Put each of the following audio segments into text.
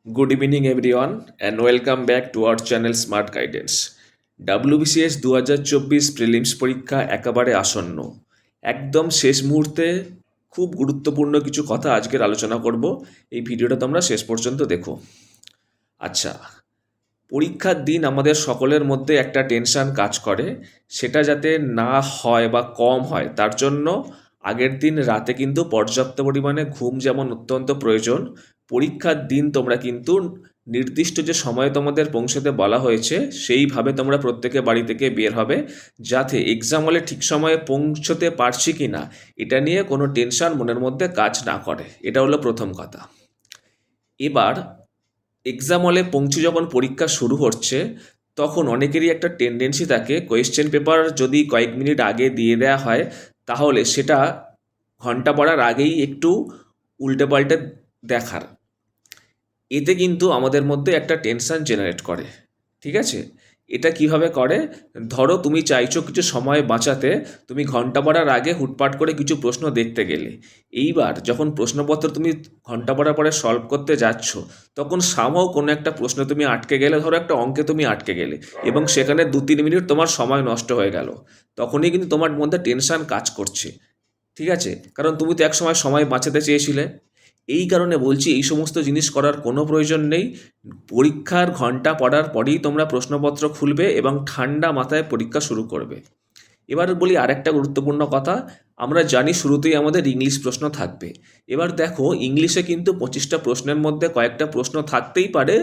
Good evening, everyone, and welcome back to our channel Smart Guidance. WBCS 2024 prelims পরীক্ষা একেবারে আসন্ন। একদম শেষ মুহূর্তে খুব গুরুত্বপূর্ণ কিছু কথা আজকের আলোচনা করব। এই ভিডিওটা তোমরা শেষ পর্যন্ত দেখো। আচ্ছা, পরীক্ষার দিন আমাদের সকলের মধ্যে একটা টেনশন কাজ করে, সেটা যাতে না হয় বা কম হয় তার জন্য আগের দিন রাতে কিন্তু পর্যাপ্ত পরিমাণে ঘুম যেমন অত্যন্ত প্রয়োজন, পরীক্ষার দিন তোমরা কিন্তু নির্দিষ্ট যে সময়ে তোমাদের পৌঁছতে বলা হয়েছে সেইভাবে তোমরা প্রত্যেকে বাড়ি থেকে বের হবে, যাতে এক্সাম হলে ঠিক সময়ে পৌঁছতে পারছি কি না এটা নিয়ে কোনো টেনশন মনের মধ্যে কাজ না করে। এটা হলো প্রথম কথা। এবার এক্সাম হলে পৌঁছে যখন পরীক্ষা শুরু হচ্ছে তখন অনেকেরই একটা টেন্ডেন্সি থাকে, কোয়েশ্চেন পেপার যদি কয়েক মিনিট আগে দিয়ে দেওয়া হয় তাহলে সেটা ঘন্টা পড়ার আগেই একটু উল্টে পাল্টে দেখার। এতে কিন্তু আমাদের মধ্যে একটা টেনশন জেনারেট করে। ঠিক আছে, এটা কিভাবে করে? ধরো তুমি চাইছো কিছু সময় বাঁচাতে, তুমি ঘন্টা পড়ার আগে হুটপাট করে কিছু প্রশ্ন দেখতে গেলে, এইবার যখন প্রশ্নপত্র তুমি ঘন্টা পড়ার পরে সলভ করতে যাচ্ছ তখন সামহাও কোনো একটা প্রশ্ন তুমি আটকে গেলে, ধরো একটা অঙ্কে তুমি আটকে গেলে এবং সেখানে 2-3 মিনিট তোমার সময় নষ্ট হয়ে গেল, তখনই কিন্তু তোমার মধ্যে টেনশন কাজ করছে। ঠিক আছে, কারণ তুমি তো একসময় সময় বাঁচাতে চেয়েছিলে। এই কারণে বলছি এই সমস্ত জিনিস করার কোনো প্রয়োজন নেই। পরীক্ষার ঘন্টা পড়ার পরেই তোমরা প্রশ্নপত্র খুলবে এবং ঠান্ডা মাথায় পরীক্ষা শুরু করবে। এবার বলি আরেকটা গুরুত্বপূর্ণ কথা। আমরা জানি শুরুতেই আমাদের ইংলিশ প্রশ্ন থাকবে। এবার দেখো, ইংলিশে কিন্তু 25টা প্রশ্নের মধ্যে কয়েকটা প্রশ্ন থাকতেই পারে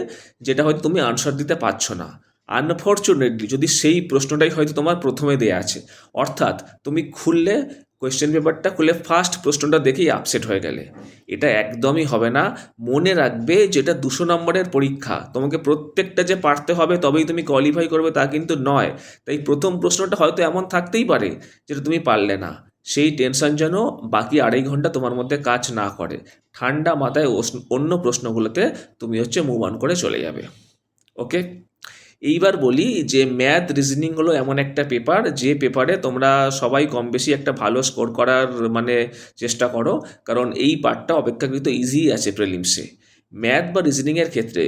যেটা হয়তো তুমি আনসার দিতে পারছো না। আনফর্চুনেটলি যদি সেই প্রশ্নটাই হয়তো তোমার প্রথমে দেয়া আছে, অর্থাৎ তুমি খুললে কোয়েশ্চেন পেপারটা খুলে ফার্স্ট প্রশ্নটা দেখেই আপসেট হয়ে গেলে, এটা একদমই হবে না। মনে রাখবে যেটা 200 নম্বরের পরীক্ষা, তোমাকে প্রত্যেকটা যে পারতে হবে তবেই তুমি কোয়ালিফাই করবে তা কিন্তু নয়। তাই প্রথম প্রশ্নটা হয়তো এমন থাকতেই পারে যেটা তুমি পারলে না, সেই টেনশন যেন বাকি 2.5 ঘন্টা তোমার মধ্যে কাজ না করে। ঠান্ডা মাথায় অন্য প্রশ্নগুলোতে তুমি মুভ অন করে চলে যাবে। ওকে, এইবার বলি যে ম্যাথ রিজনিং হলো এমন একটা পেপার যে পেপারে তোমরা সবাই কম বেশি একটা ভালো স্কোর করার চেষ্টা করো, কারণ এই পার্টটা অপেক্ষাকৃত ইজি আছে প্রিলিমসে। ম্যাথ বা রিজনিংয়ের ক্ষেত্রে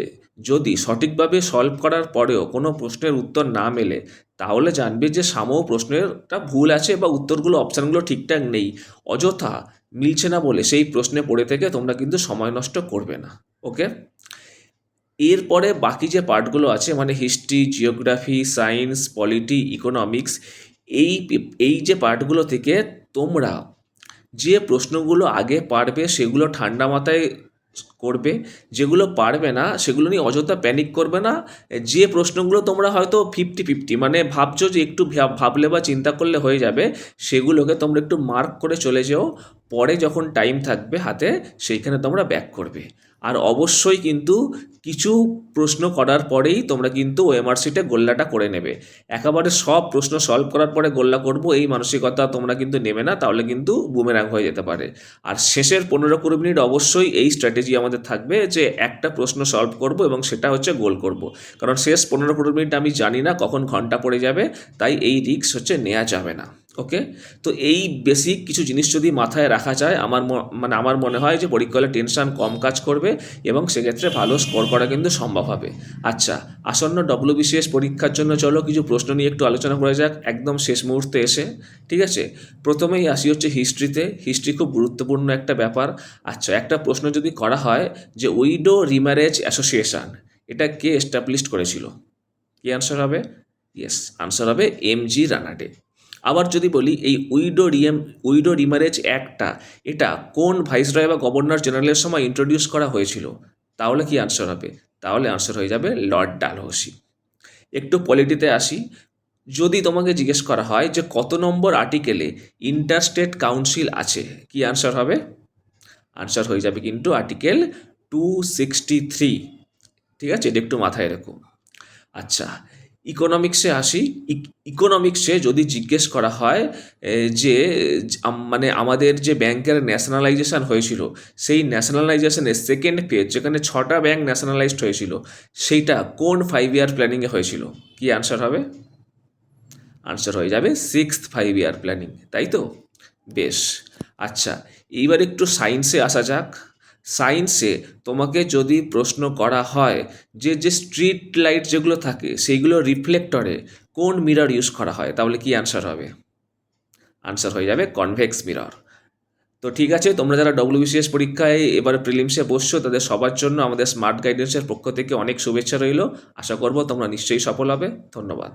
যদি সঠিকভাবে সলভ করার পরেও কোনো প্রশ্নের উত্তর না মেলে তাহলে জানবে যে সাময়িক প্রশ্নেরটা ভুল আছে বা উত্তরগুলো অপশানগুলো ঠিকঠাক নেই। অযথা মিলছে না বলে সেই প্রশ্নে পড়ে থেকে তোমরা কিন্তু সময় নষ্ট করবে না। ওকে, এরপরে বাকি যে পার্টগুলো আছে history, geography, science, polity, economics, এই যে পার্টগুলো থেকে তোমরা যে প্রশ্নগুলো আগে পারবে সেগুলো ঠান্ডা মাথায় করবে, যেগুলো পারবে না সেগুলো নিয়ে অযথা প্যানিক করবে না। যে প্রশ্নগুলো তোমরা হয়তো 50-50 ভাবছো যে একটু ভাবলে বা চিন্তা করলে হয়ে যাবে, সেগুলোকে তোমরা একটু মার্ক করে চলে যেও। পরে যখন টাইম থাকবে হাতে সেইখানে তোমরা ব্যাক করবে। আর অবশ্যই কিন্তু কিছু প্রশ্ন করার পরেই তোমরা কিন্তু ওএমআর শিটে গোল্লাটা করে নেবে। একেবারে সব প্রশ্ন সলভ করার পরে গোল্লা করবো এই মানসিকতা তোমরা কিন্তু নেবে না, তাহলে কিন্তু বুমেরাং হয়ে যেতে পারে। আর শেষের 15-20 মিনিট অবশ্যই এই স্ট্র্যাটেজি আমাদের থাকবে যে একটা প্রশ্ন সলভ করব এবং সেটা গোল করব, কারণ শেষ 15-20 মিনিট আমি জানি না কখন ঘন্টা পড়ে যাবে, তাই এই রিস্ক নেওয়া যাবে না। ওকে, তো এই বেসিক কিছু জিনিস যদি মাথায় রাখা যায় আমার মনে হয় যে পরীক্ষা হলে টেনশন কম কাজ করবে এবং সেক্ষেত্রে ভালো স্কোর করা কিন্তু সম্ভব হবে। আচ্ছা, আসন্ন WBCS পরীক্ষার জন্য চলো কিছু প্রশ্ন নিয়ে একটু আলোচনা করা যাক একদম শেষ মুহূর্তে এসে। ঠিক আছে, প্রথমেই আসি হিস্ট্রিতে। হিস্ট্রি খুব গুরুত্বপূর্ণ একটা ব্যাপার। আচ্ছা, একটা প্রশ্ন যদি করা হয় যে উইডো রিম্যারেজ অ্যাসোসিয়েশন এটা কে এস্টাবলিশড করেছিল, কি আনসার হবে? ইয়েস, আনসার হবে MG রানাডে। আবার যদি বলি এই উইডো রিম্যারেজ অ্যাক্টটা এটা কোন ভাইসরয় বা গভর্নর জেনারেলের সময় ইন্ট্রোডিউস করা হয়েছিল, তাহলে কি আনসার হবে? তাহলে আনসার হয়ে যাবে লর্ড ডালহৌসি। একটু পলিটিতে আসি। যদি তোমাকে জিজ্ঞেস করা হয় যে কত নম্বর আর্টিকেলে ইন্টারস্টেট কাউন্সিল আছে, কি আনসার হবে? আনসার হয়ে যাবে কিন্তু আর্টিকেল 263। ঠিক আছে, এটা একটু মাথায় রেখো। আচ্ছা, ইকোনমিক্সে আসি। ইকোনমিক্সে যদি জিজ্ঞেস করা হয় যে আমাদের যে ব্যাংকের ন্যাশনালাইজেশন হয়েছিল সেই ন্যাশনালাইজেশনের সেকেন্ড ফেজ যেখানে 6টা ব্যাংক ন্যাশনালাইজড হয়েছিল সেইটা কোন 5 ইয়ার প্ল্যানিংয়ে হয়েছিল, কি আনসার হবে? আনসার হয়ে যাবে 6th 5 ইয়ার প্ল্যানিং, তাই তো? বেশ। আচ্ছা, এইবার একটু সায়েন্সে আসা যাক। সায়েন্সে তোমাকে যদি প্রশ্ন করা হয় যে যে স্ট্রিট লাইট যেগুলো থাকে সেইগুলো রিফ্লেক্টরে কোন মিরর ইউজ করা হয়, তাহলে কি অ্যান্সার হবে? আনসার হয়ে যাবে কনভেক্স মিরর। তো ঠিক আছে, তোমরা যারা ডব্লিউবিসিএস পরীক্ষায় এবারে প্রিলিমসে বসছো তাদের সবার জন্য আমাদের স্মার্ট গাইডেন্সের পক্ষ থেকে অনেক শুভেচ্ছা রইল। আশা করব তোমরা নিশ্চয়ই সফল হবে। ধন্যবাদ।